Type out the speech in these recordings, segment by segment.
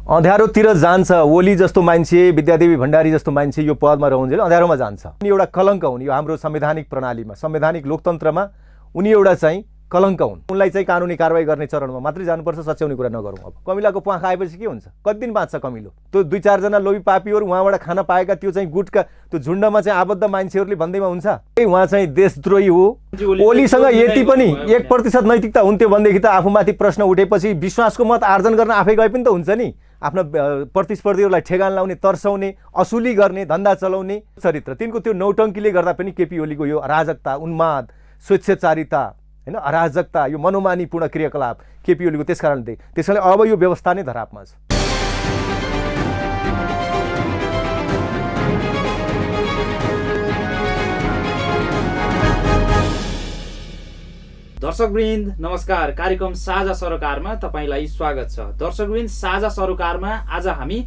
अँध्यारोतिर जान्छ। ओली जस्तो मान्छे, विद्यादेवी भण्डारी जस्तो मान्छे यो पदमा रहन्छ अँध्यारोमा जान्छ। उनी एउटा कलङ्क हुन् यो हाम्रो संवैधानिक प्रणालीमा, संवैधानिक लोकतन्त्रमा उनी एउटा चाहिँ कलङ्क हुन्। उनलाई चाहिँ कानुनी कारबाही गर्ने चरणमा मात्रै जानुपर्छ, सच्याउने कुरा नगरौँ। अब कमिलाको प्वाख आएपछि के हुन्छ? कति दिन बाँच्छ कमिलो? त्यो 2-4 जना लोभी पापीहरू उहाँबाट खान पाएका त्यो चाहिँ गुटका त्यो झुन्डमा चाहिँ आबद्ध मान्छेहरूले भन्दैमा हुन्छ उहाँ चाहिँ देशद्रोही हो। ओलीसँग यति पनि 1% नैतिकता हुन्थ्यो भनेदेखि त आफूमाथि प्रश्न उठेपछि विश्वासको मत आर्जन गर्न आफै गए पनि त हुन्छ नि। आफ्ना प्रतिस्पर्धीहरूलाई ठेगान लाउने, तर्साउने, असुली गर्ने, धन्दा चलाउने चरित्र तिनको त्यो नौटङ्कीले गर्दा पनि केपी ओलीको यो अराजकता, उन्माद, स्वेच्छाचारिता हैन, अराजकता, यो मनोमानीपूर्ण क्रियाकलाप केपी ओलीको त्यसकारणले अब यो व्यवस्था नै धरापमा छ। दर्शकवृन्द नमस्कार। कार्यक्रम साझा सरोकारमा तपाईलाई स्वागत छ। दर्शकवृन्द, साझा सरोकारमा आज हामी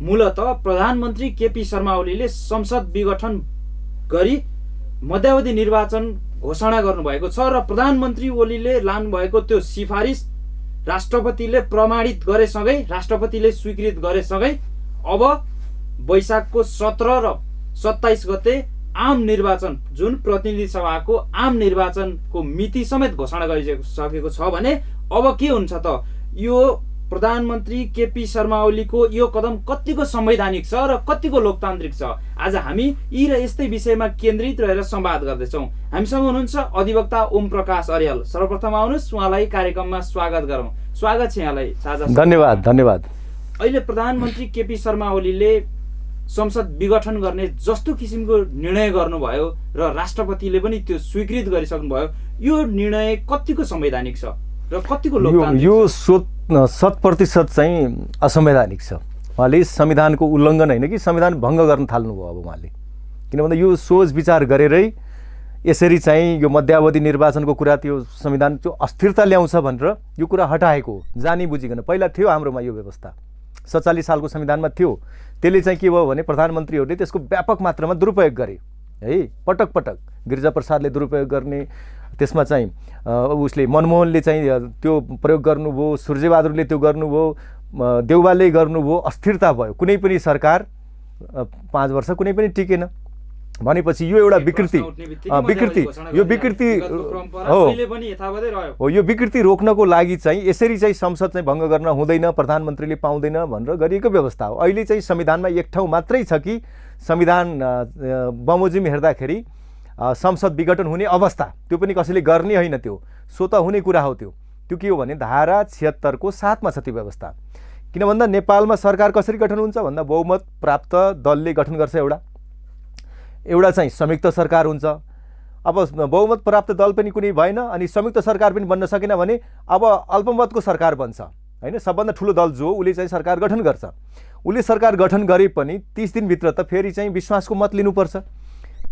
मूलतः प्रधानमन्त्री केपी शर्मा ओलीले संसद विघटन गरी मध्यावधि निर्वाचन घोषणा गर्नुभएको छ र प्रधानमन्त्री ओलीले लानुभएको त्यो सिफारिस राष्ट्रपतिले प्रमाणित गरेसँगै, राष्ट्रपतिले स्वीकृत गरेसँगै अब वैशाखको 17 र 27 गते आम निर्वाचन, जुन प्रतिनिधि सभाको आम निर्वाचनको मिति समेत घोषणा गरिसकेको छ भने अब के हुन्छ त? यो प्रधानमन्त्री केपी शर्मा ओलीको यो कदम कतिको संवैधानिक छ र कतिको लोकतान्त्रिक छ? आज हामी यी र यस्तै विषयमा केन्द्रित रहेर संवाद गर्दैछौँ। हामीसँग हुनुहुन्छ अधिवक्ता ओम प्रकाश अर्याल। सर्वप्रथम आउनुहोस्, उहाँलाई कार्यक्रममा स्वागत गरौँ। स्वागत छ यहाँलाई साझा। धन्यवाद। अहिले प्रधानमन्त्री केपी शर्मा ओलीले संसद विघटन गर्ने जस्तो किसिमको निर्णय गर्नुभयो र राष्ट्रपतिले पनि त्यो स्वीकृत गरिसक्नुभयो, यो निर्णय कतिको संवैधानिक छ र कतिको लोकतान्त्रिक? यो 100% चाहिँ असंवैधानिक छ। उहाँले संविधानको उल्लङ्घन होइन कि संविधान भङ्ग गर्न थाल्नुभयो अब उहाँले। किन भन्दा यो सोच विचार गरेरै यसरी चाहिँ यो मध्यावधि निर्वाचनको कुरा, त्यो संविधान त्यो अस्थिरता ल्याउँछ भनेर यो कुरा हटाएको जानी बुझिकन। पहिला थियो हाम्रोमा यो व्यवस्था, 47 सालको संविधानमा थियो। त्यसले चाहिँ के भयो भने प्रधानमन्त्रीहरूले त्यसको व्यापक मात्रामा दुरुपयोग गरे है। पटक पटक गिरिजाप्रसादले दुरुपयोग गर्ने, त्यसमा चाहिँ उसले मनमोहनले चाहिँ त्यो प्रयोग गर्नुभयो, सूर्यबहादुरले त्यो गर्नुभयो, देउवालले गर्नुभयो। अस्थिरता भयो। कुनै पनि सरकार 5 वर्ष कुनै पनि टिकेन भनेपछि यो एउटा विकृति यो विकृति हो। यो विकृति रोक्नको लागि चाहिँ यसरी चाहिँ संसद चाहिँ भङ्ग गर्न हुँदैन, प्रधानमन्त्रीले पाउँदैन भनेर गरिएको व्यवस्था हो। अहिले चाहिँ संविधानमा एक ठाउँ मात्रै छ कि संविधान बमोजिम हेर्दाखेरि संसद विघटन हुने अवस्था, त्यो पनि कसैले गर्ने होइन, त्यो स्वतः हुने कुरा हो। त्यो के हो भने धारा 76 को 7 मा छ त्यो व्यवस्था। किन भन्दा नेपालमा सरकार कसरी गठन हुन्छ भन्दा बहुमत प्राप्त दलले गठन गर्छ, एउटा चाहिँ संयुक्त सरकार हुन्छ। अब बहुमत प्राप्त दल पनि कुनै भएन अनि संयुक्त सरकार पनि बन्न सकेन भने अब अल्पमतको सरकार बन्छ हैन। सबभन्दा ठुलो दल जो उसले चाहिँ सरकार गठन गर्छ, उसले सरकार गठन गरे पनि 30 दिनभित्र त फेरि चाहिँ विश्वासको मत लिनुपर्छ।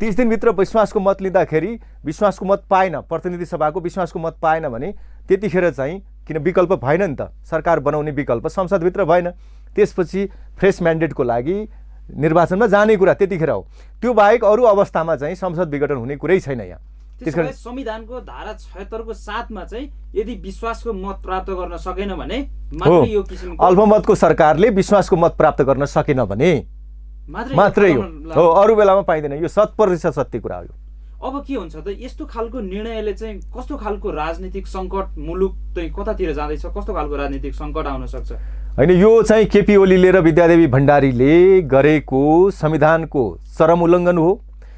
30 दिनभित्र विश्वासको मत लिँदाखेरि विश्वासको मत पाएन, प्रतिनिधि सभाको विश्वासको मत पाएन भने त्यतिखेर चाहिँ किन विकल्प भएन नि त, सरकार बनाउने विकल्प संसदभित्र भएन। त्यसपछि फ्रेस म्यान्डेटको लागि निर्वाचनमा जाने कुरा त्यतिखेर हो। त्यो बाहेक अरू अवस्थामा चाहिँ संसद विघटन हुने कुरै छैन यहाँ। त्यसकारण संविधानको धारा 76 को 7 मा चाहिँ यदि विश्वासको मत प्राप्त गर्न सकेन भने मात्रै यो किसिमको अल्पमतको सरकारले विश्वासको मत प्राप्त गर्न सकेन भने मात्रै हो, अरू बेलामा पाइँदैन। यो 100% सत्य कुरा हो। अब के हुन्छ त? यस्तो खालको निर्णयले चाहिँ कस्तो खालको राजनीतिक सङ्कट, मुलुक चाहिँ कतातिर जाँदैछ, कस्तो खालको राजनीतिक सङ्कट आउन सक्छ? होइन, यो चाहिँ केपी ओलीले र विद्यादेवी भण्डारीले गरेको संविधानको चरम उल्लङ्घन हो,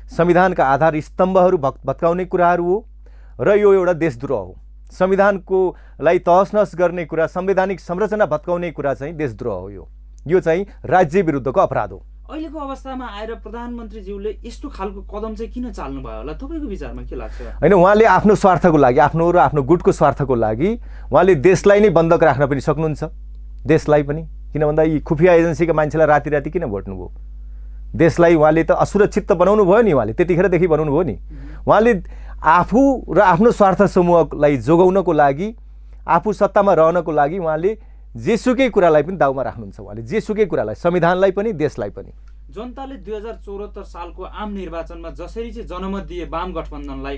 संविधानका आधार स्तम्भहरू भत्काउने कुराहरू हो र यो एउटा देशद्रोह हो। संविधानको लाई तहस नहस गर्ने कुरा, संवैधानिक संरचना भत्काउने कुरा चाहिँ देशद्रोह हो। यो चाहिँ राज्य विरुद्धको अपराध हो। अहिलेको अवस्थामा आएर प्रधानमन्त्रीज्यूले यस्तो खालको कदम चाहिँ किन चाल्नु भयो होला? तपाईँको विचारमा के लाग्छ? होइन, उहाँले आफ्नो स्वार्थको लागि, आफ्नो र आफ्नो गुटको स्वार्थको लागि उहाँले देशलाई नै बन्धक राख्न पनि सक्नुहुन्छ, देशलाई पनि। किन भन्दा यी खुफिया एजेन्सीका मान्छेलाई राति राति किन भोट्नुभयो? देशलाई उहाँले त असुरक्षित त बनाउनु भयो नि, उहाँले त्यतिखेरदेखि बनाउनु भयो नि। उहाँले आफू र आफ्नो स्वार्थ समूहलाई जोगाउनको लागि, आफू सत्तामा रहनको लागि उहाँले जेसुकै कुरालाई पनि दाउमा राख्नुहुन्छ। उहाँले जेसुकै कुरालाई, संविधानलाई पनि देशलाई पनि। जनताले 2074 सालको आम निर्वाचनमा जसरी चाहिँ जनमत दिए वाम गठबन्धनलाई,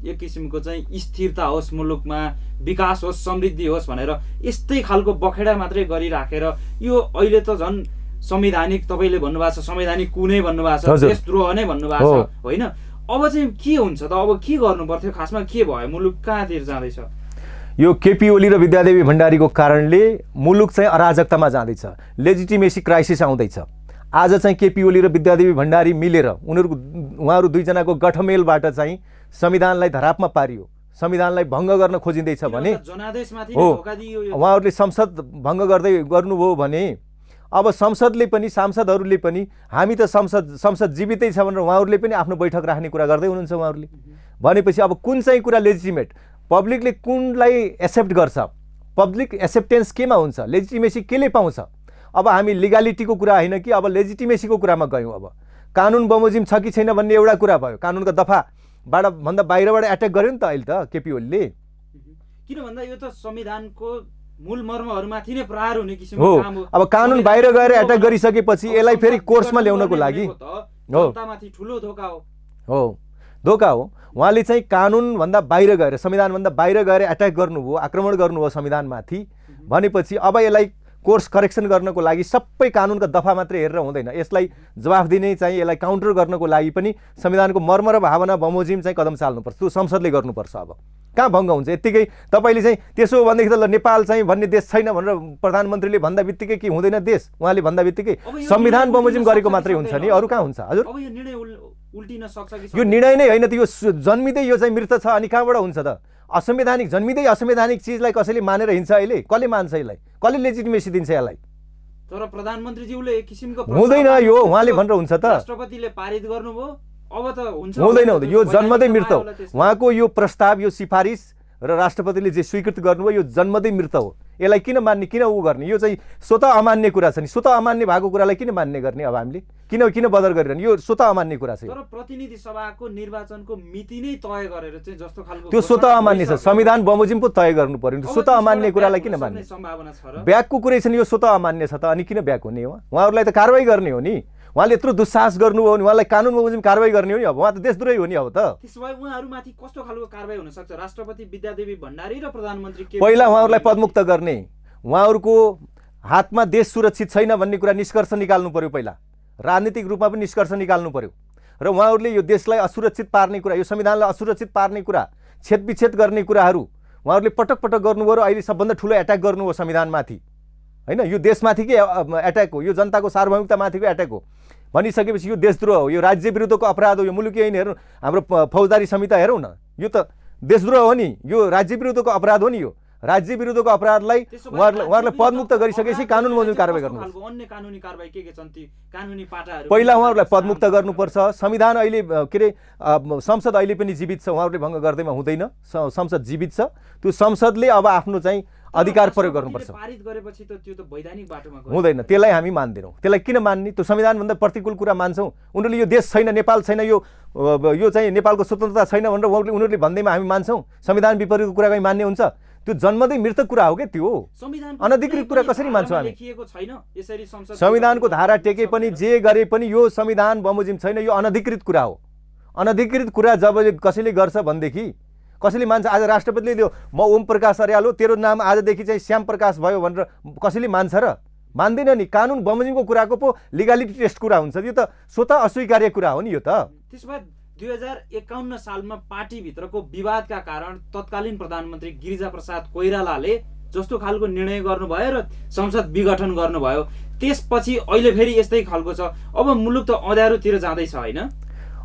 एक किसिमको चाहिँ स्थिरता होस् मुलुकमा, विकास होस्, समृद्धि होस् भनेर यस्तै खालको बखेडा मात्रै गरिराखेर यो अहिले त झन् संवैधानिक तपाईँले भन्नुभएको छ, संवैधानिक कुनै भन्नुभएको छ, देशद्रोह नै भन्नुभएको छ होइन। अब चाहिँ के हुन्छ त? अब के गर्नु पर्थ्यो? खासमा के भयो? मुलुक कहाँतिर जाँदैछ? यो केपी ओली र विद्यादेवी भण्डारीको कारणले मुलुक चाहिँ अराजकतामा जाँदैछ, लेजिटिमेसी क्राइसिस आउँदैछ। आज चाहिँ केपी ओली र विद्यादेवी भण्डारी मिलेर उहाँहरू दुईजनाको गठमेलबाट चाहिँ संविधानलाई धरापमा पारियो, संविधानलाई भङ्ग गर्न खोजिँदैछ भने हो, उहाँहरूले संसद भङ्ग गर्नुभयो भने अब संसदले पनि, सांसदहरूले पनि हामी त संसद जीवितै छ भनेर उहाँहरूले पनि आफ्नो बैठक राख्ने कुरा गर्दै हुनुहुन्छ उहाँहरूले। भनेपछि अब कुन चाहिँ कुरा लेजिटिमेट, पब्लिकले कुनलाई एक्सेप्ट गर्छ, पब्लिक एक्सेप्टेन्स केमा हुन्छ, लेजिटिमेसी केले पाउँछ? अब हामी लिगालिटीको कुरा होइन कि अब लेजिटिमेसीको कुरामा गयौँ। अब कानुन बमोजिम छ कि छैन भन्ने एउटा कुरा भयो, कानुनका दफाबाट भन्दा बाहिरबाट एट्याक गर्यो नि त अहिले त केपी ओलीले। किन भन्दा यो त संविधानको मूल मर्महरुमाथि नै प्रहार हुने किसिमको हो। काम हो। अब कानुन बाहिर गएर एट्याक गरिसकेपछि यसलाई फेरि कोर्समा ल्याउनको लागि जनतामाथि ठुलो धोका हो, धोका हो। उहाँले चाहिँ कानुनभन्दा बाहिर गएर, संविधानभन्दा बाहिर गएर एट्याक गर्नुभयो, आक्रमण गर्नुभयो संविधानमाथि भनेपछि अब यसलाई कोर्स करेक्सन गर्नको लागि सबै कानुनका दफा मात्रै हेरेर हुँदैन, यसलाई जवाफ दिने चाहिँ यसलाई काउन्टर गर्नको लागि पनि संविधानको मर्म र भावना बमोजिम चाहिँ कदम चाल्नुपर्छ। त्यो संसदले गर्नुपर्छ। अब कहाँ भङ्ग हुन्छ? यत्तिकै तपाईँले चाहिँ त्यसो भनेदेखि त नेपाल चाहिँ भन्ने देश छैन भनेर प्रधानमन्त्रीले भन्दा बित्तिकै के हुँदैन देश? उहाँले भन्दा बित्तिकै संविधान बमोजिम गरेको मात्रै हुन्छ नि, अरू कहाँ हुन्छ? हजुर अब यो निर्णय उल्टिन सक्छ कि? यो निर्णय नै होइन त, यो जन्मिँदै यो चाहिँ मृत छ। अनि कहाँबाट हुन्छ त? असंवैधानिक जन्मिँदै असंवैधानिक चिजलाई कसैले मानेर हिँड्छ? अहिले कसले मान्छ? यसलाई कसले लेजिटिमेसी दिन्छ यसलाई? तर प्रधानमन्त्रीज्यूले एक किसिमको हुँदैन यो, उहाँले भनेर हुन्छ त? राष्ट्रपतिले पारित गर्नुभयो, अब त हुन्छ हुँदैन। यो जन्मदै मृत हो। उहाँको यो प्रस्ताव, यो सिफारिस र राष्ट्रपतिले जे स्वीकृत गर्नुभयो यो जन्मदै मृत हो। यसलाई किन मान्ने, किन ऊ गर्ने? यो चाहिँ स्वतः अमान्य कुरा छ नि। स्वतः अमान्य भएको कुरालाई किन मान्ने गर्ने? अब हामीले किन बदर गरिरहने? यो स्वतः अमान्य कुरा छ। तर प्रतिनिधि सभाको निर्वाचनको मिति नै तय गरेर चाहिँ जस्तो खालको त्यो स्वतः अमान्य छ। संविधान बमोजिम पो तय गर्नु पर्यो। स्वतः अमान्य कुरालाई किन मान्ने? सम्भावना छ र ब्याकको कुरै छ नि, यो स्वतः अमान्य छ त अनि किन ब्याक हुने हो? उहाँहरूलाई त कारवाही गर्ने हो नि। उहाँले यत्रो दुस्साहस गर्नुभयो भने उहाँलाई कानुन बमोजिम कारवाही गर्ने हो नि। अब उहाँ त देशद्रोही हो नि। अब त त्यसो भए उहाँहरूमाथि कस्तो खालको कारवाही हुन सक्छ? राष्ट्रपति विद्यादेवी भण्डारी र प्रधानमन्त्री के पहिला उहाँहरूलाई पदमुक्त गर्ने, उहाँहरूको हातमा देश सुरक्षित छैन भन्ने कुरा निष्कर्ष निकाल्नु पर्यो। पहिला राजनीतिक रूपमा पनि निष्कर्ष निकाल्नु पर्यो र उहाँहरूले यो देशलाई असुरक्षित पार्ने कुरा, यो संविधानलाई असुरक्षित पार्ने कुरा, छेदविच्छेद गर्ने कुराहरू उहाँहरूले पटक पटक गर्नुभयो र अहिले सबभन्दा ठुलो एट्याक गर्नुभयो संविधानमाथि होइन। यो देशमाथिकै एट्याक हो, यो जनताको सार्वभौमिकतामाथिको एट्याक हो भनिसकेपछि यो देशद्रोह हो, यो राज्य विरुद्धको अपराध हो। यो मुलुकी ऐन हेर्नु, हाम्रो फौजदारी संहिता हेरौँ न, यो त देशद्रोह हो नि, यो राज्य विरुद्धको अपराध हो नि। यो राज्य विरुद्धको अपराधलाई उहाँहरूलाई पदमुक्त गरिसकेपछि कानुन बमोजिम कारवाही गर्नु। अन्य कानुनी कारवाही के छन् ती कानुनी पाटाहरू? पहिला उहाँहरूलाई पदमुक्त गर्नुपर्छ। संविधान अहिले के अरे संसद अहिले पनि जीवित छ, उहाँहरूले भङ्ग गर्दैमा हुँदैन। संसद जीवित छ। त्यो संसदले अब आफ्नो चाहिँ अधिकार प्रयोग गर्नुपर्छ। पारित गरेपछि त त्यो त वैधानिक बाटोमा हुँदैन। त्यसलाई हामी मान्दैनौँ। त्यसलाई किन मान्ने? त्यो संविधानभन्दा प्रतिकूल कुरा मान्छौँ। उनीहरूले यो देश छैन, नेपाल छैन, यो चाहिँ नेपालको स्वतन्त्रता छैन भनेर उनीहरूले भन्दैमा हामी मान्छौँ। संविधान विपरीतको कुरा कहीँ मान्ने हुन्छ? त्यो जन्मदै मृत कुरा हो क्या त्यो। अनधिकृत कुरा कसरी मान्छौँ हामी? संविधानको धारा टेके पनि जे गरे पनि यो संविधान बमोजिम छैन, यो अनधिकृत कुरा हो। अनधिकृत कुरा जब कसैले गर्छ भनेदेखि कसैले मान्छ? आज राष्ट्रपतिले त्यो म ओम प्रकाश अर्याल हो, तेरो नाम आजदेखि चाहिँ श्याम प्रकाश भयो भनेर कसैले मान्छ र? मान्दैन नि। कानुन बमोजिमको कुराको पो लिगालिटी टेस्ट कुरा हुन्छ। यो त स्वतः अस्वीकार्य कुरा हो नि यो त। त्यसो भए 2051 सालमा पार्टीभित्रको विवादका कारण तत्कालीन प्रधानमन्त्री गिरिजाप्रसाद कोइरालाले जस्तो खालको निर्णय गर्नुभयो र संसद विघटन गर्नुभयो, त्यसपछि अहिले फेरि यस्तै खालको छ। अब मुलुक त अँध्यारोतिर जाँदैछ होइन?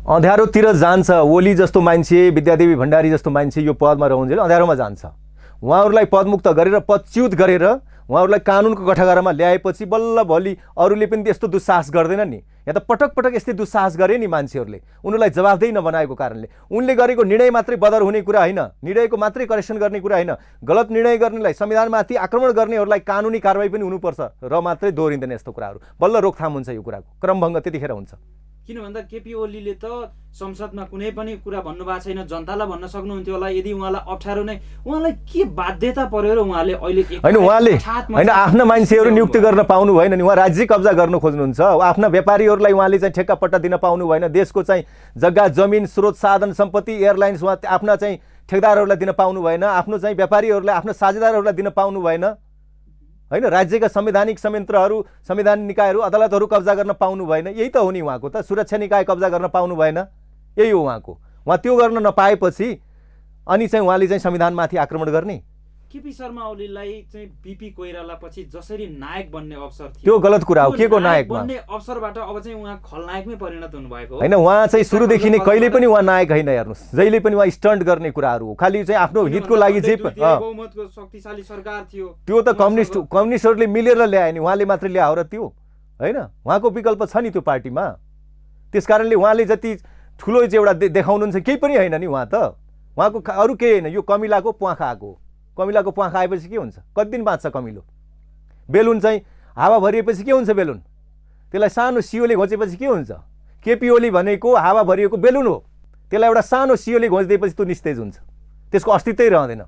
अँध्यारोतिर जान्छ। ओली जस्तो मान्छे, विद्यादेवी भण्डारी जस्तो मान्छे यो पदमा रहन्छ, अँध्यारोमा जान्छ। उहाँहरूलाई पदमुक्त गरेर, पदच्युत गरेर उहाँहरूलाई कानुनको कठघरामा ल्याएपछि बल्ल भोलि अरूले पनि त्यस्तो दुस्साहस गर्दैन नि। यहाँ त पटक पटक यस्तै दुस्साहस गरे नि मान्छेहरूले, उनीहरूलाई जवाफदेही नबनाएको कारणले। उनले गरेको निर्णय मात्रै बदर हुने कुरा होइन, निर्णयको मात्रै करेक्सन गर्ने कुरा होइन। गलत निर्णय गर्नेलाई, संविधानमाथि आक्रमण गर्नेहरूलाई कानुनी कारवाही पनि हुनुपर्छ र मात्रै दोहोरिँदैन यस्तो कुराहरू। बल्ल रोकथाम हुन्छ यो कुराको, क्रमभङ्ग त्यतिखेर हुन्छ। किन भन्दा केपी ओलीले त संसदमा कुनै पनि कुरा भन्नुभएको छैन, जनतालाई भन्न सक्नुहुन्थ्यो होला। यदि उहाँलाई अप्ठ्यारो नै, उहाँलाई के बाध्यता पर्यो र उहाँले अहिले होइन, उहाँले होइन आफ्ना मान्छेहरू नियुक्ति गर्न पाउनु भएन नि, उहाँ राज्य कब्जा गर्न खोज्नुहुन्छ। आफ्ना व्यापारीहरूलाई उहाँले चाहिँ ठेक्कापट्टा दिन पाउनु भएन। देशको चाहिँ जग्गा जमिन स्रोत साधन सम्पत्ति एयरलाइन्स उहाँ आफ्ना चाहिँ ठेकदारहरूलाई दिन पाउनु भएन, आफ्नो चाहिँ व्यापारीहरूलाई आफ्ना साझेदारहरूलाई दिन पाउनु भएन होइन। राज्यका संवैधानिक संयन्त्रहरू संवैधानिक निकायहरू अदालतहरू कब्जा गर्न पाउनु भएन। यही त हो नि उहाँको त, सुरक्षा निकाय कब्जा गर्न पाउनु भएन, यही हो उहाँको। उहाँ त्यो गर्न नपाएपछि अनि चाहिँ उहाँले चाहिँ संविधानमाथि आक्रमण गर्ने। केपी शर्मा ओलीलाई चाहिँ बिपी कोइराला पछि जसरी नायक बन्ने अवसर थियो, त्यो गलत कुरा हो। के को नायक बन्ने अवसरबाट अब चाहिँ उहाँ खलनायकमै परिणत हुनुभएको हो होइन। उहाँ चाहिँ सुरुदेखि नै कहिले पनि उहाँ नायक होइन, हेर्नुहोस्, जहिले पनि उहाँ स्टन्ट गर्ने कुराहरू हो, खालि चाहिँ आफ्नो हितको लागि जे बहुमतको शक्तिशाली सरकार थियो त्यो त कम्युनिस्टहरूले मिलेर ल्याए नि, उहाँले मात्रै ल्यायो र त्यो होइन। उहाँको विकल्प छ नि त्यो पार्टीमा, त्यसकारणले उहाँले जति ठुलो चाहिँ एउटा देखाउनुहुन्छ केही पनि होइन नि। उहाँ त उहाँको अरू केही होइन, यो कमिलाको प्वाखा आएको हो। कमिलाको प्वाखा आएपछि के हुन्छ, कति दिन बाँच्छ कमिलो? बेलुन चाहिँ हावा भरिएपछि के हुन्छ बेलुन? त्यसलाई सानो सियोले घोचेपछि के हुन्छ? केपी ओली भनेको हावा भरिएको बेलुन हो, त्यसलाई एउटा सानो सियोले घोचिदिएपछि त्यो निस्तेज हुन्छ, त्यसको अस्तित्वै रहँदैन।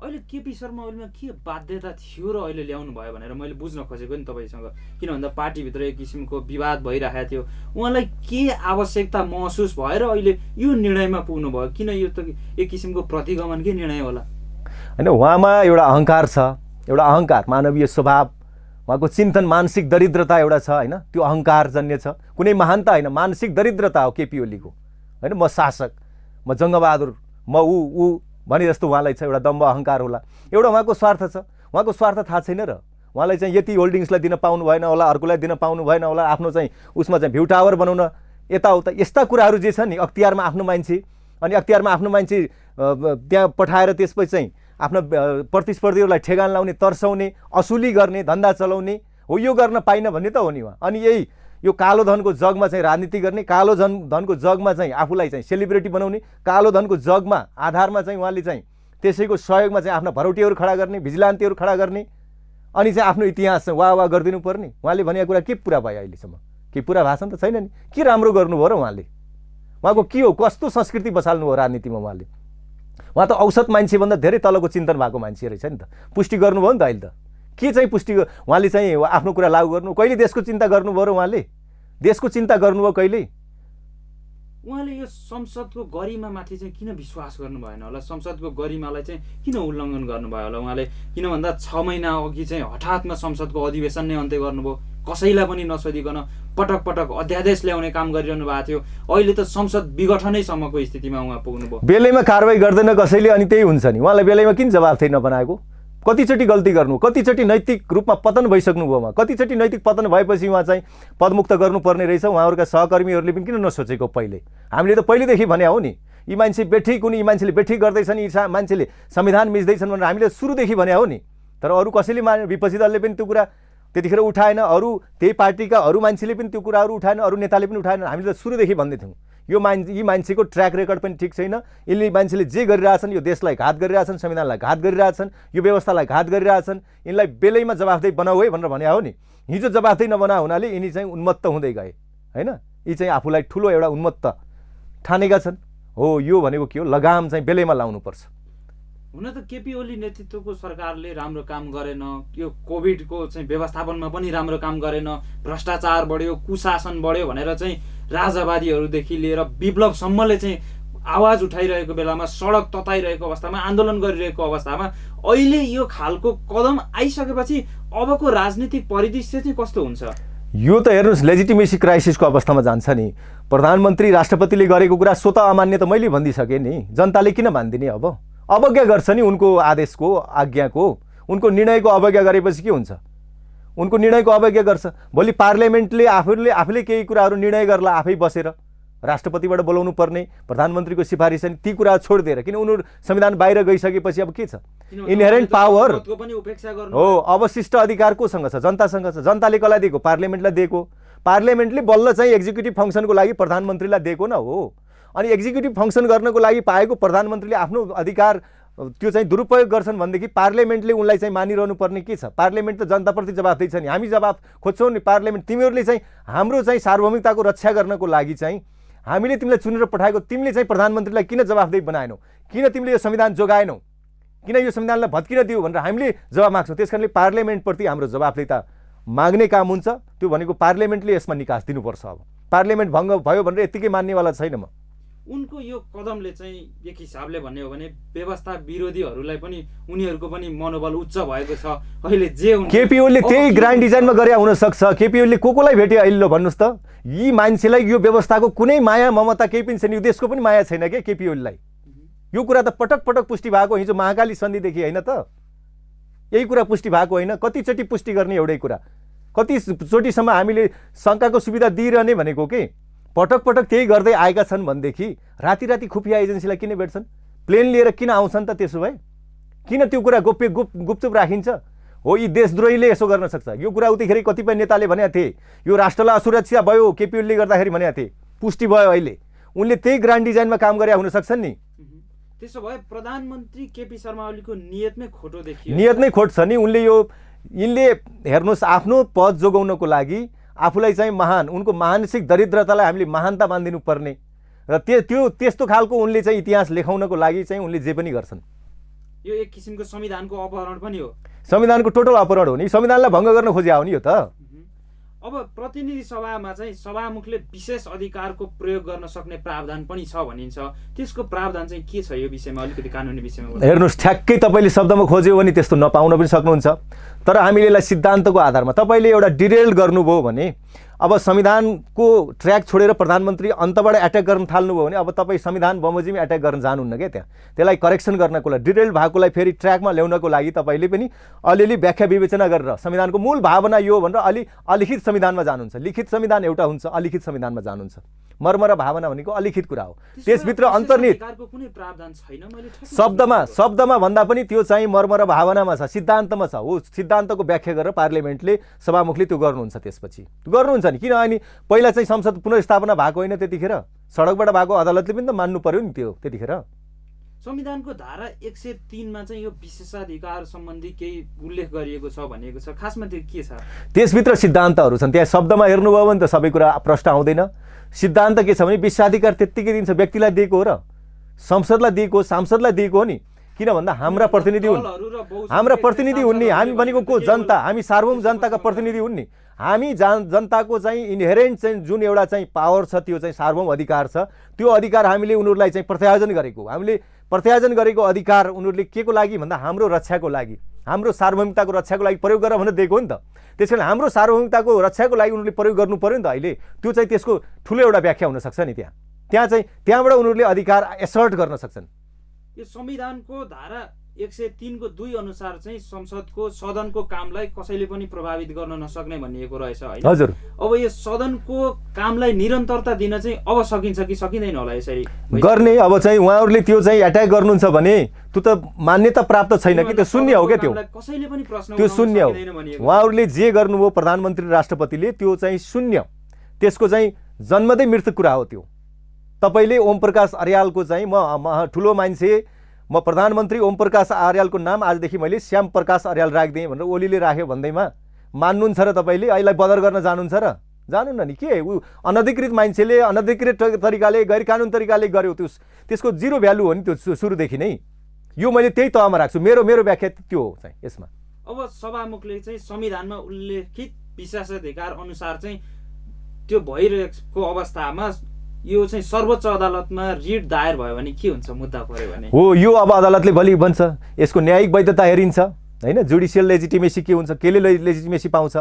अहिले केपी शर्मा ओलीमा के बाध्यता थियो र अहिले ल्याउनु भयो भनेर मैले बुझ्न खोजेको नि तपाईँसँग। किन भन्दा पार्टीभित्र एक किसिमको विवाद भइरहेको थियो, उहाँलाई के आवश्यकता महसुस भएर अहिले यो निर्णयमा पुग्नु भयो? किन यो त एक किसिमको प्रतिगमनकै निर्णय होला होइन। उहाँमा एउटा अहङ्कार छ, एउटा अहङ्कार, मानवीय स्वभाव, उहाँको चिन्तन मानसिक दरिद्रता एउटा छ होइन। त्यो अहङ्कार जन्य छ, कुनै महानता होइन, मानसिक दरिद्रता हो केपी ओलीको होइन। म शासक, म जङ्गबहादुर, म ऊ भने जस्तो उहाँलाई छ, एउटा दम्ब अहङ्कार होला। एउटा उहाँको स्वार्थ छ, उहाँको स्वार्थ थाहा छैन र उहाँलाई चाहिँ यति होल्डिङ्सलाई दिन पाउनु भएन होला, अर्कोलाई दिन पाउनु भएन होला, आफ्नो चाहिँ उसमा चाहिँ भ्यू टावर बनाउन यताउता यस्ता कुराहरू जे छ नि, अख्तियारमा आफ्नो मान्छे, अनि अख्तियारमा आफ्नो मान्छे त्यहाँ पठाएर त्यसपछि चाहिँ आफ्ना प्रतिस्पर्धीहरूलाई ठेगान लाउने, तर्साउने, असुली गर्ने, धन्दा चलाउने हो, यो गर्न पाइन भन्ने त हो नि उहाँ। अनि यही यो कालो धनको जगमा चाहिँ राजनीति गर्ने, कालो धनको जगमा चाहिँ आफूलाई चाहिँ सेलिब्रिटी बनाउने, कालो धनको जगमा आधारमा चाहिँ उहाँले चाहिँ त्यसैको सहयोगमा चाहिँ आफ्ना भरौटीहरू खडा गर्ने, भिजिलान्तीहरू खडा गर्ने, अनि चाहिँ आफ्नो इतिहास चाहिँ वाह गरिदिनु पर्ने। उहाँले भनेको कुरा के पुरा भयो अहिलेसम्म? के पुरा भाषण त छैन नि। के राम्रो गर्नुभयो र उहाँले? उहाँको के हो, कस्तो संस्कृति बसाल्नु हो राजनीतिमा उहाँले? उहाँ त औसत मान्छेभन्दा धेरै तलको चिन्तन भएको मान्छे रहेछ नि त। पुष्टि गर्नुभयो नि त अहिले त। के चाहिँ पुष्टि उहाँले चाहिँ आफ्नो कुरा लागू गर्नु? कहिले देशको चिन्ता गर्नुभयो र उहाँले? देशको चिन्ता गर्नुभयो कहिले? उहाँले यो संसदको गरिमामाथि चाहिँ किन विश्वास गर्नु भएन होला? संसदको गरिमालाई चाहिँ किन उल्लङ्घन गर्नुभयो होला उहाँले? किन भन्दा 6 महिना अघि चाहिँ हठातमा संसदको अधिवेशन नै अन्त्य गर्नुभयो, कसैलाई पनि नसोधिकन पटक पटक अध्यादेश ल्याउने काम गरिरहनु भएको थियो। अहिले त संसद विघटनैसम्मको स्थितिमा उहाँ पुग्नुभयो। बेलैमा कारवाही गर्दैन कसैले, अनि त्यही हुन्छ नि। उहाँलाई बेलैमा किन जवाफ थिएन बनाएको? कतिचोटि गल्ती गर्नु, कतिचोटि नैतिक रूपमा पतन भइसक्नुभयो उहाँ। कतिचोटि नैतिक पतन भएपछि उहाँ चाहिँ पदमुक्त गर्नुपर्ने रहेछ। उहाँहरूका सहकर्मीहरूले पनि किन नसोचेको? हामीले त पहिलेदेखि भने हो नि, यी मान्छे बेठी कुनै यी मान्छेले बेठी गर्दैछन्, यी मान्छेले संविधान मिच्दैछन् भनेर हामीले सुरुदेखि भने हो नि। तर अरू कसैले विपक्षी दलले पनि त्यो कुरा त्यतिखेर उठाएन, अरू त्यही पार्टीका अरू मान्छेले पनि त्यो कुराहरू उठाएन, अरू नेताले पनि उठाएन। हामीले त सुरुदेखि भन्दै थियौँ यी मान्छेको ट्र्याक रेकर्ड पनि ठिक छैन, यिनले मान्छेले जे गरिरहेछन्, यो देशलाई घात गरिरहेछन्, संविधानलाई घात गरिरहेछन्, यो व्यवस्थालाई घात गरिरहेछन्, यिनलाई बेलैमा जवाफदेही बनाऊ है भनेर भने हो नि। हिजो जवाफदेही नबना हुनाले यिनी चाहिँ उन्मत्त हुँदै गए होइन। यी चाहिँ आफूलाई ठुलो एउटा उन्मत्त ठानेका छन्। हो, यो भनेको के हो? लगाम चाहिँ बेलैमा लाउनुपर्छ। हुन त केपी ओली नेतृत्वको सरकारले राम्रो काम गरेन, यो कोभिडको चाहिँ व्यवस्थापनमा पनि राम्रो काम गरेन, भ्रष्टाचार बढ्यो, कुशासन बढ्यो भनेर चाहिँ राजावादीहरूदेखि लिएर विप्लवसम्मले चाहिँ आवाज उठाइरहेको बेलामा, सडक तताइरहेको अवस्थामा, आन्दोलन गरिरहेको अवस्थामा अहिले यो खालको कदम आइसकेपछि अबको राजनीतिक परिदृश्य चाहिँ कस्तो हुन्छ? यो त हेर्नुहोस्, लेजिटिमेसी क्राइसिसको अवस्थामा जान्छ नि। प्रधानमन्त्री राष्ट्रपतिले गरेको कुरा स्वत अमान्य त मैले भनिदिइसकेँ नि। जनताले किन मान्दिने? अब अवज्ञा गर्छ नि उनको आदेशको, आज्ञाको, उनको निर्णयको अवज्ञा गरेपछि के हुन्छ? उनको निर्णयको अवज्ञा गर्छ। भोलि पार्लियामेन्टले आफूले केही कुराहरू निर्णय गर्ला, आफै बसेर राष्ट्रपतिबाट बोलाउनु पर्ने, प्रधानमन्त्रीको सिफारिस नि, ती कुरा छोडिदिएर, किन उनीहरू संविधान बाहिर गइसकेपछि अब के छ? इनहेरेन्ट पावर हो, अवशिष्ट अधिकार कोसँग छ? जनतासँग छ। जनताले कसलाई दिएको? पार्लियामेन्टलाई दिएको। पार्लियामेन्टले बल्ल चाहिँ एक्जिक्युटिभ फङ्सनको लागि प्रधानमन्त्रीलाई दिएको न हो। अनि एक्जिक्युटिभ फङ्सन गर्नको लागि पाएको प्रधानमन्त्रीले आफ्नो अधिकार त्यो चाहिँ दुरुपयोग गर्छन् भनेदेखि पार्लियामेन्टले उनलाई चाहिँ मानिरहनु पर्ने के छ? पार्लियामेन्ट त जनताप्रति जवाफदेही छ नि, हामी जवाफ खोज्छौँ नि। पार्लियामेन्ट तिमीहरूले चाहिँ हाम्रो चाहिँ सार्वभौमिकताको रक्षा गर्नको लागि चाहिँ हामीले तिमीलाई चुनेर पठाएको, तिमीले चाहिँ प्रधानमन्त्रीलाई किन जवाफदेही बनाएनौ? किन तिमीले यो संविधान जोगाएनौ? किन यो संविधानलाई भत्किन दियो भनेर हामीले जवाब माग्छौँ। त्यस कारणले पार्लियामेन्टप्रति हाम्रो जवाफदेहीता माग्ने काम हुन्छ। त्यो भनेको पार्लियामेन्टले यसमा निकास दिनुपर्छ। अब पार्लियामेन्ट भङ्ग भयो भनेर यत्तिकै मान्नेवाला छैन म। उनको यो कदमले चाहिँ एक हिसाबले भन्ने हो भने व्यवस्था विरोधीहरूलाई पनि उनीहरूको पनि मनोबल उच्च भएको छ। अहिले जे केपी ओलीले त्यही ग्रान्ड डिजाइनमा गरे हुन सक्छ। केपी ओलीले कोलाई भेट्यो अहिले भन्नुहोस् त? यी मान्छेलाई यो व्यवस्थाको कुनै माया ममता केही पनि छैन, यो देशको पनि माया छैन के केपी ओलीलाई? यो कुरा त पटक पटक पुष्टि भएको, हिजो महाकाली सन्धिदेखि होइन त? यही कुरा पुष्टि भएको होइन? कतिचोटि पुष्टि गर्ने एउटै कुरा? कतिचोटिसम्म हामीले शङ्काको सुविधा दिइरहने भनेको के? पटक पटक त्यही गर्दै आएका छन् भनेदेखि राति राति खुफिया एजेन्सीलाई किन भेट्छन्? प्लेन लिएर किन आउँछन् त? त्यसो भए किन त्यो कुरा गुपचुप राखिन्छ? हो, यी देशद्रोहीले यसो गर्न सक्छ। यो कुरा उतिखेर कतिपय नेताले भनेका थिए यो राष्ट्रलाई असुरक्षा भयो केपी ओलीले गर्दाखेरि भनेका थिए, पुष्टि भयो। अहिले उनले त्यही ग्रान्ड डिजाइनमा काम गरे हुन सक्छन् नि। त्यसो भए प्रधानमन्त्री केपी शर्मा ओलीको नियतमै खोटो देखियो। नियत नै खोट छ नि। यिनले हेर्नुहोस्, आफ्नो पद जोगाउनको लागि आफूलाई चाहिँ महान, उनको मानसिक दरिद्रतालाई हामीले महानता मानिदिनु पर्ने र त्यस्तो खालको उनले चाहिँ इतिहास लेखाउनको लागि चाहिँ उनले जे पनि गर्छन्। यो एक किसिमको संविधानको अपहरण पनि हो। संविधानको टोटल अपहरण हो नि। संविधानलाई भङ्ग गर्न खोजे हो नि यो त। अब प्रतिनिधि सभामा चाहिँ सभामुखले विशेष अधिकारको प्रयोग गर्न सक्ने प्रावधान पनि छ भनिन्छ। त्यसको प्रावधान चाहिँ के छ यो विषयमा? अलिकति कानुनी विषयमा हेर्नुहोस्, ठ्याक्कै तपाईँले शब्दमा खोज्यो भने त्यस्तो नपाउन पनि सक्नुहुन्छ। तर हामीले यसलाई सिद्धान्तको आधारमा तपाईँले एउटा डिरेल गर्नुभयो भने, अब संविधानको ट्र्याक छोडेर प्रधानमन्त्री अन्तबाट एट्याक गर्न थाल्नुभयो भने अब तपाईँ संविधान बमोजिम एट्याक गर्न जानुहुन्न क्या। त्यसलाई करेक्सन गर्नको लागि, डिरेल भएकोलाई फेरि ट्र्याकमा ल्याउनको लागि तपाईँले पनि अलिअलि व्याख्या विवेचना गरेर संविधानको मूल भावना यो भनेर अलिखित संविधानमा जानुहुन्छ। लिखित संविधान एउटा हुन्छ, अलिखित संविधानमा जानुहुन्छ। मर्म र भावना भनेको अलिखित कुरा हो। त्यसभित्र अन्तर्निहित शब्दमा भन्दा पनि त्यो चाहिँ मर्म र भावनामा छ, सिद्धान्तमा छ। हो, सिद्धान्तको व्याख्या गरेर पार्लियामेन्टले सभामुखले त्यो गर्नुहुन्छ। त्यसपछि गर्नुहुन्छ नि, किनभने पहिला चाहिँ संसद पुनर्स्थापना भएको होइन त्यतिखेर, सडकबाट भएको, अदालतले पनि त मान्नु पर्यो नि त्यो त्यतिखेर। संविधानको धारा 103 मा चाहिँ यो विशेषाधिकार सम्बन्धी केही उल्लेख गरिएको छ भनिएको छ। खासमा त्यो के छ? त्यसभित्र सिद्धान्तहरू छन्। त्यहाँ शब्दमा हेर्नुभयो भने त सबै कुरा प्रश्न आउँदैन। सिद्धान्त के छ भने विशेषाधिकार त्यत्तिकै दिन्छ, व्यक्तिलाई दिएको हो र संसदलाई दिएको हो, सांसदलाई दिएको हो नि। किन भन्दा हाम्रा प्रतिनिधि हुन्, हाम्रा प्रतिनिधि हुन् नि। हामी भनेको को? जनता। हामी सार्वभौम जनताका प्रतिनिधि हुन् नि। हामी जनताको चाहिँ इनहेरेन्ट चाहिँ जुन एउटा चाहिँ पावर छ, त्यो चाहिँ सार्वभौम अधिकार छ। त्यो अधिकार हामीले उनीहरूलाई चाहिँ प्रत्यायोजन गरेको, हामीले प्रत्यायोजन गरेको अधिकार उनीहरूले के को लागि भन्दा हाम्रो रक्षाको लागि, हाम्रो सार्वभौमिकताको रक्षाको लागि प्रयोग गरेर भनेर दिएको हो नि त। त्यसैले हाम्रो सार्वभौमिकताको रक्षाको लागि उनीहरूले प्रयोग गर्नु पर्यो नि त। अहिले त्यो चाहिँ त्यसको ठुलो एउटा व्याख्या हुनसक्छ नि। त्यहाँबाट उनीहरूले अधिकार एसर्ट गर्न सक्छन्। यो संविधानको धारा 103 को 2 अनुसार चाहिँ संसदको सदनको कामलाई कसैले पनि प्रभावित गर्न नसक्ने भनिएको रहेछ हैन? हजुर। अब यो सदनको कामलाई निरन्तरता दिन चाहिँ अब सकिन्छ कि सकिँदैन होला यसरी गर्ने? अब चाहिँ उहाँहरूले त्यो चाहिँ एट्याक गर्नुहुन्छ भने त्यो त मान्यता प्राप्त छैन कि, त्यो शून्य हो क्या। कसैले पनि प्रश्न त्यो शून्य हो। उहाँहरूले जे गर्नुभयो प्रधानमन्त्री राष्ट्रपतिले त्यो चाहिँ शून्य, त्यसको चाहिँ जन्मदै मृत्यु कुरा हो त्यो। तपाईँले ओम प्रकाश अर्यालको चाहिँ म ठुलो मान्छे, म प्रधानमन्त्री ओम प्रकाश अर्यालको नाम आजदेखि मैले श्याम प्रकाश अर्याल राखिदिएँ भनेर ओलीले राख्यो भन्दैमा मान्नुहुन्छ र तपाईँले अहिले बदर गर्न जानुहुन्छ र? जानुहुन्न नि। के ऊ अनधिकृत मान्छेले अनधिकृत तरिकाले, गैर कानुन तरिकाले गर्यो, त्यसको जिरो भ्यालु हो नि त्यो सुरुदेखि नै। यो मैले त्यही तहमा राख्छु। मेरो व्याख्या त्यो हो चाहिँ यसमा। अब सभामुखले चाहिँ संविधानमा उल्लेखित विशेषाधिकार अनुसार चाहिँ त्यो भइरहेको अवस्थामा यो चाहिँ सर्वोच्च अदालतमा रिट दायर भयो भने के हुन्छ? मुद्दा पर्यो भने हो, यो अब अदालतले भोलि भन्छ। यसको न्यायिक वैधता हेरिन्छ होइन, जुडिसियल लेजिटिमेसी के हुन्छ, केले लेजिटिमेसी पाउँछ,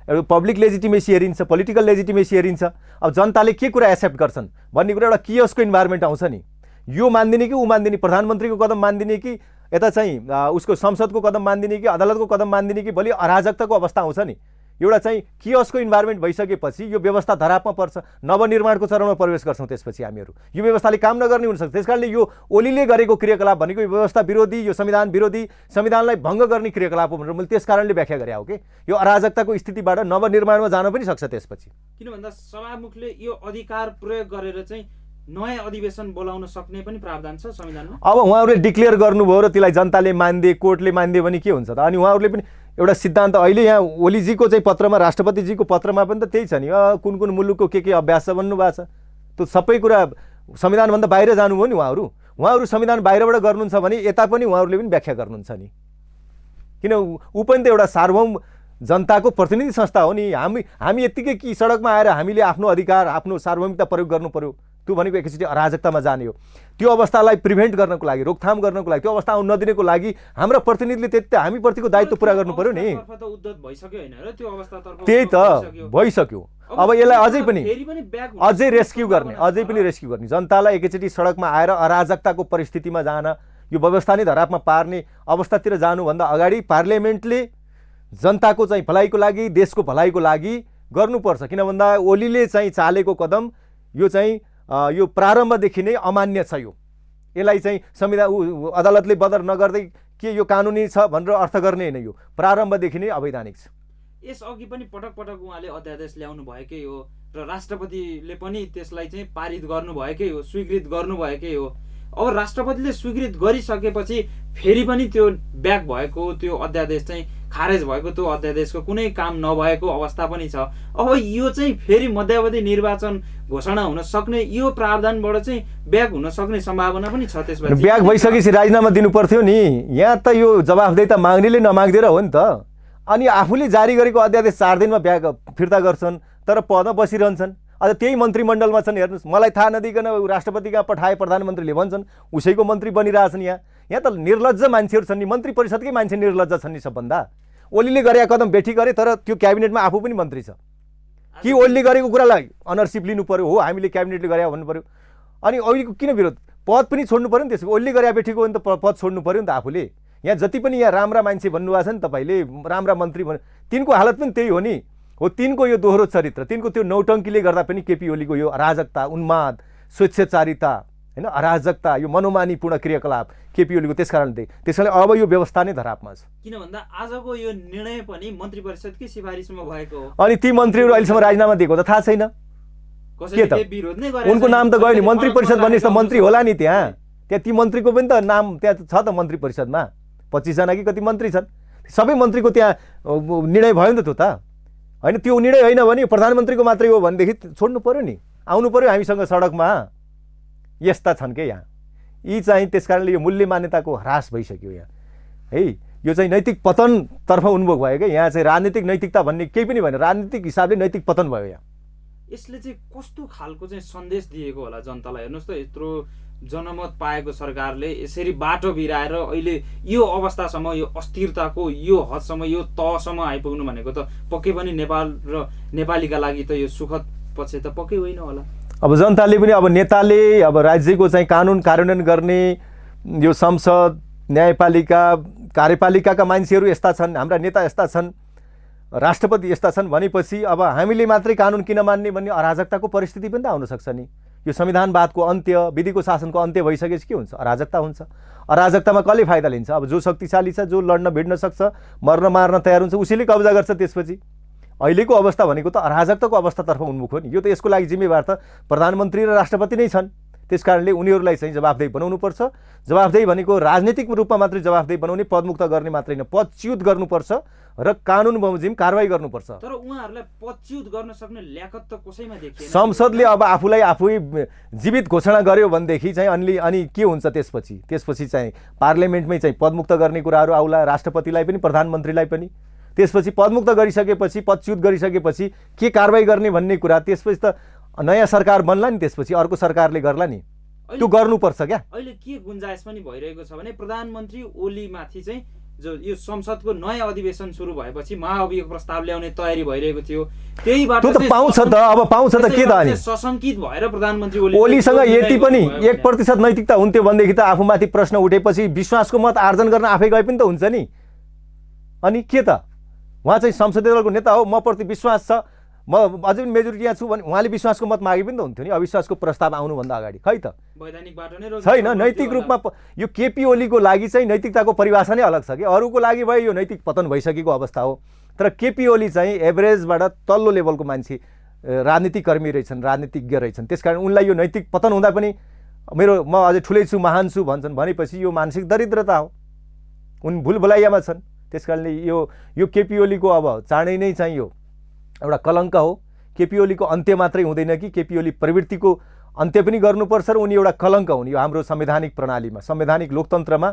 एउटा पब्लिक लेजिटिमेसी हेरिन्छ, पोलिटिकल लेजिटिमेसी हेरिन्छ। अब जनताले के कुरा एक्सेप्ट गर्छन् भन्ने कुरा एउटा कियोसको इन्भाइरोमेन्ट आउँछ नि। यो मान्दिने कि ऊ मान्दिने, प्रधानमन्त्रीको कदम मान्दिने कि यता चाहिँ उसको संसदको कदम मान्दिने कि अदालतको कदम मान्दिने कि भोलि अराजकताको अवस्था आउँछ नि। एउटा चाहिँ कियोसको इन्भाइरोमेन्ट भइसकेपछि यो व्यवस्था धरापमा पर्छ, नवनिर्माणको चरणमा प्रवेश गर्छौँ। त्यसपछि हामीहरू यो व्यवस्थाले काम नगर्ने हुनसक्छ। त्यसकारणले यो ओलीले गरेको क्रियाकलाप भनेको यो व्यवस्था विरोधी, यो संविधान विरोधी, संविधानलाई भङ्ग गर्ने क्रियाकलाप हो भनेर मैले त्यस कारणले व्याख्या गरे हो कि यो अराजकताको स्थितिबाट नवनिर्माणमा जान पनि सक्छ त्यसपछि। किन भन्दा सभामुखले यो अधिकार प्रयोग गरेर चाहिँ नयाँ अधिवेशन बोलाउन सक्ने पनि प्रावधान छ संविधानमा? अब उहाँहरूले डिक्लेयर गर्नुभयो र त्यसलाई जनताले मानिदिए, कोर्टले मानिदियो भने के हुन्छ त? अनि उहाँहरूले पनि एउटा सिद्धान्त अहिले यहाँ ओलीजीको चाहिँ पत्रमा, राष्ट्रपतिजीको पत्रमा पनि त त्यही छ नि, कुन कुन मुलुकको के अभ्यास छ भन्नुभएको छ। त्यो सबै कुरा संविधानभन्दा बाहिर जानुभयो नि उहाँहरू संविधान बाहिरबाट गर्नुहुन्छ भने यता पनि उहाँहरूले पनि व्याख्या गर्नुहुन्छ नि, किन ऊ पनि त एउटा सार्वभौम जनताको प्रतिनिधि संस्था हो नि। हामी यत्तिकै कि सडकमा आएर हामीले आफ्नो अधिकार, आफ्नो सार्वभौमिकता प्रयोग गर्नु पर्यो, त्यो भनेको एकैचोटि अराजकतामा जाने हो। त्यो अवस्थालाई प्रिभेन्ट गर्नको लागि, रोकथाम गर्नको लागि, त्यो अवस्था आउन नदिनको लागि हाम्रो प्रतिनिधिले त्यति हामीप्रतिको दायित्व पुरा गर्नु पर्यो नि। त्यही त भइसक्यो। अब यसलाई अझै रेस्क्यु गर्ने, जनतालाई एकैचोटि सडकमा आएर अराजकताको परिस्थितिमा जान, यो व्यवस्था नै धरापमा पार्ने अवस्थातिर जानुभन्दा अगाडि पार्लियामेन्टले जनताको चाहिँ भलाइको लागि, देशको भलाइको लागि गर्नुपर्छ। किन भन्दा ओलीले चाहिँ चालेको कदम यो चाहिँ यो प्रारम्भदेखि नै अमान्य छ। यसलाई चाहिँ संविधान अदालतले बदर नगर्दै के यो कानुनी छ भनेर अर्थ गर्ने होइन, यो प्रारम्भदेखि नै अवैधानिक छ। यसअघि पनि पटक पटक उहाँले अध्यादेश ल्याउनु भएकै हो र राष्ट्रपतिले पनि त्यसलाई चाहिँ पारित गर्नुभएकै हो, स्वीकृत गर्नुभएकै हो। अब राष्ट्रपतिले स्वीकृत गरिसकेपछि फेरि पनि त्यो ब्याक भएको त्यो अध्यादेश चाहिँ खारेज भएको त्यो अध्यादेशको कुनै काम नभएको अवस्था पनि छ। अब यो चाहिँ फेरि मध्यावधि निर्वाचन घोषणा हुन सक्ने यो प्रावधानबाट चाहिँ ब्याक हुन सक्ने सम्भावना पनि छ। त्यसपछि ब्याक भइसकेपछि राजीनामा दिनु पर्थ्यो नि। यहाँ त यो जवाफदेही माग्नेले नमाग्दिएर हो नि त। अनि आफूले जारी गरेको अध्यादेश 4 दिनमा ब्याक फिर्ता गर्छन्, तर पदमा बसिरहन्छन्। अझ त्यही मन्त्रीमण्डलमा छन्। हेर्नुहोस्, मलाई थाहा नदिकन राष्ट्रपति कहाँ पठाए प्रधानमन्त्रीले भन्छन्, उसैको मन्त्री बनिरहेछन्। यहाँ त निर्लज्ज मान्छेहरू छन् नि, मन्त्री परिषदकै मान्छे निर्लज्ज छन् नि सबभन्दा। ओलीले गरेका कदम बेठी गरे, तर त्यो क्याबिनेटमा आफू पनि मन्त्री छ कि ओलीले गरेको कुरालाई अनरसिप लिनु पर्यो? हो, हामीले क्याबिनेटले गरे भन्नु पर्यो। अनि अहिलेको किन विरोध? पद पनि छोड्नु पर्यो नि। त्यसको ओलीले गरे बेठीको भने त पद छोड्नु पर्यो नि त आफूले। यहाँ जति पनि यहाँ राम्रा मान्छे भन्नुभएको छ नि तपाईँले, राम्रा मन्त्री भन्नु, तिनको हालत पनि त्यही हो नि। हो, तिनको यो दोहोरो चरित्र, तिनको त्यो नौटङ्कीले गर्दा पनि केपी ओलीको यो अराजकता, उन्माद, स्वेच्छाचारिता, होइन, अराजकता, यो मनोमानीपूर्ण क्रियाकलाप केपी ओलीको त्यसकारणले अब यो व्यवस्था नै धरापमा छ। किन भन्दा आजको यो निर्णय पनि मन्त्री परिषदकै सिफारिसमा भएको हो। अनि ती मन्त्रीहरू अहिलेसम्म राजीनामा दिएको त थाहा छैन के त? उनको नाम त गयो नि, मन्त्री परिषद भन्ने त मन्त्री होला नि त्यहाँ ती मन्त्रीको पनि त नाम त्यहाँ छ त मन्त्री परिषदमा। 25 जना कि कति मन्त्री छन्, सबै मन्त्रीको त्यहाँ निर्णय भयो नि त। त्यो त होइन, त्यो निर्णय होइन भने प्रधानमन्त्रीको मात्रै हो भनेदेखि छोड्नु पर्यो नि, आउनु पर्यो हामीसँग सडकमा। यस्ता छन् के यहाँ यी चाहिँ। त्यसकारणले यो मूल्य मान्यताको ह्रास भइसक्यो यहाँ है। यो चाहिँ नैतिक पतनतर्फ उन्मुख भयो क्या। यहाँ चाहिँ राजनीतिक नैतिकता भन्ने केही पनि भएन, राजनीतिक हिसाबले नैतिक पतन भयो यहाँ। यसले चाहिँ कस्तो खालको चाहिँ सन्देश दिएको होला जनतालाई? हेर्नुहोस् त, यत्रो जनमत पाएको सरकारले यसरी बाटो बिराएर अहिले यो अवस्थासम्म, यो अस्थिरताको यो हदसम्म, यो तहसम्म आइपुग्नु भनेको त पक्कै पनि नेपाल र नेपालीका लागि त यो सुखद पछि त पक्कै होइन होला। अब जनताले पनि, अब नेताले, अब राज्यको चाहिँ कानुन कार्यान्वयन गर्ने यो संसद, न्यायपालिका, कार्यपालिकाका मान्छेहरू यस्ता छन्, हाम्रा नेता यस्ता छन्, राष्ट्रपति यस्ता छन् भनेपछि अब हामीले मात्रै कानुन किन मान्ने भन्ने अराजकताको परिस्थिति पनि त आउन सक्छ नि। यो संविधानवादको अन्त्य, विधिको शासनको अन्त्य भइसकेपछि के हुन्छ? अराजकता हुन्छ। अराजकतामा कसले फाइदा लिन्छ? अब जो शक्तिशाली छ, जो लड्न भिड्न सक्छ, मर्न मार्न तयार हुन्छ, उसैले कब्जा गर्छ। त्यसपछि अहिलेको अवस्था भनेको त अराजकताको अवस्थातर्फ उन्मुख हो नि। यो त यसको लागि जिम्मेवार त प्रधानमन्त्री र राष्ट्रपति नै छन्। त्यसकारणले उनीहरूलाई चाहिँ जवाफदेही बनाउनुपर्छ। जवाफदेही भनेको राजनीतिक रूपमा मात्रै जवाफदेही बनाउने, पदमुक्त गर्ने मात्रै होइन, पदच्युत गर्नुपर्छ र कानुन बमोजिम कारवाही गर्नुपर्छ। तर उहाँहरूलाई पदच्युत गर्न सक्ने ल्याकत त कसैमा देखिएन। संसदले अब आफूलाई आफै जीवित घोषणा गर्यो भनेदेखि चाहिँ अनि के हुन्छ? त्यसपछि चाहिँ पार्लियामेन्टमै चाहिँ पदमुक्त गर्ने कुराहरू आउला, राष्ट्रपतिलाई पनि प्रधानमन्त्रीलाई पनि। त्यसपछि पदमुक्त गरिसकेपछि, पदच्युत गरिसकेपछि के कारवाही गर्ने भन्ने कुरा, त्यसपछि त नयाँ सरकार बन्ला नि, त्यसपछि अर्को सरकारले गर्ला नि। त्यो गर्नुपर्छ क्या। अहिले के गुन्जाइस पनि भइरहेको छ भने प्रधानमन्त्री ओलीमाथि चाहिँ जो यो संसदको नयाँ अधिवेशन सुरु भएपछि महाअभियोग प्रस्ताव ल्याउने तयारी भइरहेको थियो, त्यहीबाट त्यो त पाउँछ त। अब पाउँछ त के त? अनि सशंकित भएर प्रधानमन्त्री ओलीसँग यति पनि 1% नैतिकता हुन्थ्यो भनेदेखि त आफूमाथि प्रश्न उठेपछि विश्वासको मत आर्जन गर्न आफै गए पनि त हुन्छ नि। अनि के त? उहाँ चाहिँ संसदीय दलको नेता हो, म प्रति विश्वास छ, म अझै पनि मेजोरिटी यहाँ छु भने उहाँले विश्वासको मत मागे पनि त हुन्थ्यो नि अविश्वासको प्रस्ताव आउनुभन्दा अगाडि। खै त वैधानिक बाटो नै छैन। नैतिक रूपमा यो केपी ओलीको लागि चाहिँ नैतिकताको परिभाषा नै अलग छ कि अरूको लागि भयो यो नैतिक पतन भइसकेको अवस्था हो। तर केपी ओली चाहिँ एभरेजबाट तल्लो लेभलको मान्छे राजनीतिक कर्मी रहेछन्, राजनीतिज्ञ रहेछन्। त्यसकारण उनलाई यो नैतिक पतन हुँदा पनि म अझै ठुलै छु, महान छु भन्छन् भनेपछि यो मानसिक दरिद्रता हो। उन भुलभुलाइयामा छन्। त्यसकारणले यो केपी ओलीको अब चाँडै नै चाहिँ यो एउटा कलङ्क हो। केपी ओलीको अन्त्य मात्रै हुँदैन कि केपी ओली प्रवृत्तिको अन्त्य पनि गर्नुपर्छ र उनी एउटा कलङ्क हुन्। यो हाम्रो संवैधानिक प्रणालीमा, संवैधानिक लोकतन्त्रमा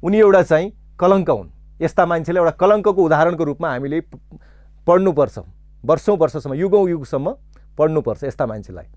उनी एउटा चाहिँ कलङ्क हुन्। यस्ता मान्छेलाई एउटा कलङ्कको उदाहरणको रूपमा हामीले पढ्नुपर्छ, वर्षौँ वर्षसम्म, युगौँ युगसम्म पढ्नुपर्छ यस्ता मान्छेलाई।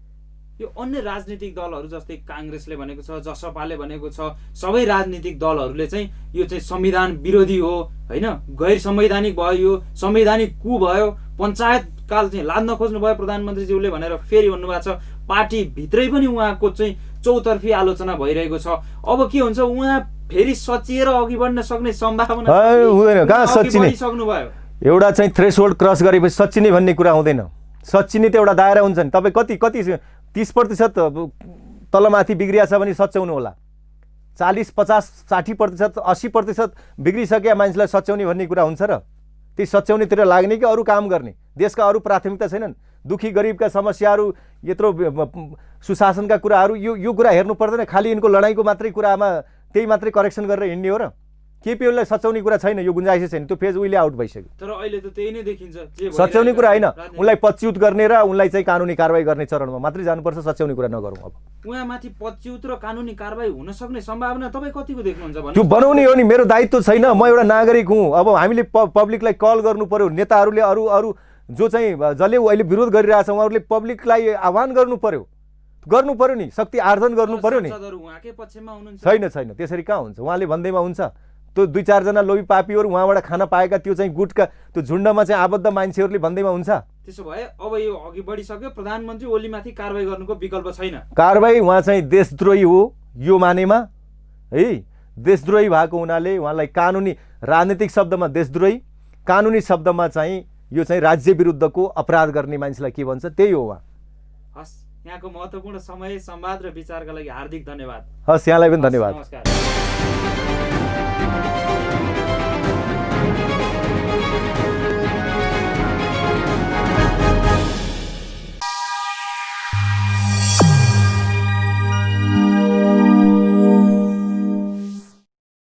यो अन्य राजनीतिक दलहरू जस्तै काङ्ग्रेसले भनेको छ, जसपाले भनेको छ, सबै राजनीतिक दलहरूले चाहिँ यो चाहिँ संविधान विरोधी हो होइन, गैर संवैधानिक भयो, यो संवैधानिक कु भयो, पञ्चायतकाल चाहिँ लाद्न खोज्नु भयो प्रधानमन्त्रीज्यूले भनेर फेरि भन्नुभएको छ। पार्टीभित्रै पनि उहाँको चाहिँ चौतर्फी आलोचना भइरहेको छ। अब के हुन्छ, उहाँ फेरि सचिएर अघि बढ्न सक्ने सम्भावना हुँदैन। कहाँ सचिने सक्नुभयो, एउटा चाहिँ थ्रेसहोल्ड क्रस गरेपछि सचिने भन्ने कुरा हुँदैन। सचिने त एउटा दायरा हुन्छ नि। तपाईँ कति 30% तलमाथि बिग्रिया छ भने सच्याउनु होला। 40, 50, 60%, 80% बिग्रिसकेका मान्छेलाई सच्याउने भन्ने कुरा हुन्छ र? त्यही सच्याउनेतिर लाग्ने कि अरू काम गर्ने? देशका अरू प्राथमिकता छैनन्? दुखी गरिबका समस्याहरू, यत्रो सुशासनका कुराहरू, यो कुरा हेर्नु पर्दैन। खालि यिनको लडाइँको मात्रै कुरामा त्यही मात्रै करेक्सन गरेर हिँड्ने हो र? केपी ओलीलाई सच्याउने कुरा छैन, यो गुन्जाइसै छैन। त्यो फेज उहिले आउट भइसक्यो। तर अहिले त त्यही नै देखिन्छ। सच्याउने कुरा होइन, उनलाई पदच्युत गर्ने र उनलाई चाहिँ कानुनी कारबाही गर्ने चरणमा मात्रै जानुपर्छ। सच्याउने कुरा नगरौँ। अब उहाँमाथि पदच्युत र कानुनी कारबाही हुन सक्ने सम्भावना तपाईँ कतिको देख्नुहुन्छ भने? त्यो बनाउने हो नि, मेरो दायित्व छैन। म एउटा नागरिक हुँ। अब हामीले पब्लिकलाई कल गर्नु पर्यो। नेताहरूले अरू जो चाहिँ जसले अहिले विरोध गरिरहेछ उहाँहरूले पब्लिकलाई आह्वान गर्नु पर्यो नि, शक्ति आर्जन गर्नु पर्यो नि। उहाँकै पक्षमा हुनुहुन्छ? छैन। त्यसरी कहाँ हुन्छ? उहाँले भन्दैमा हुन्छ। त्यो 2-4 जना लोभी पापीहरू उहाँबाट खाना पाएका त्यो चाहिँ गुटका त्यो झुन्डमा चाहिँ आबद्ध मान्छेहरूले भन्दैमा हुन्छ। त्यसो भए अब यो अघि बढिसक्यो, प्रधानमन्त्री ओलीमाथि कारबाही गर्नुको विकल्प छैन। कारबाही उहाँ चाहिँ देशद्रोही हो यो मानेमा है। देशद्रोही भएको हुनाले उहाँलाई कानुनी, राजनीतिक शब्दमा देशद्रोही, कानुनी शब्दमा चाहिँ यो चाहिँ राज्य विरुद्धको अपराध गर्ने मान्छेलाई के भन्छ त्यही हो उहाँ। हस्, यहाँको महत्त्वपूर्ण समय, संवाद र विचारका लागि हार्दिक धन्यवाद। हस्, यहाँलाई पनि धन्यवाद। नमस्कार।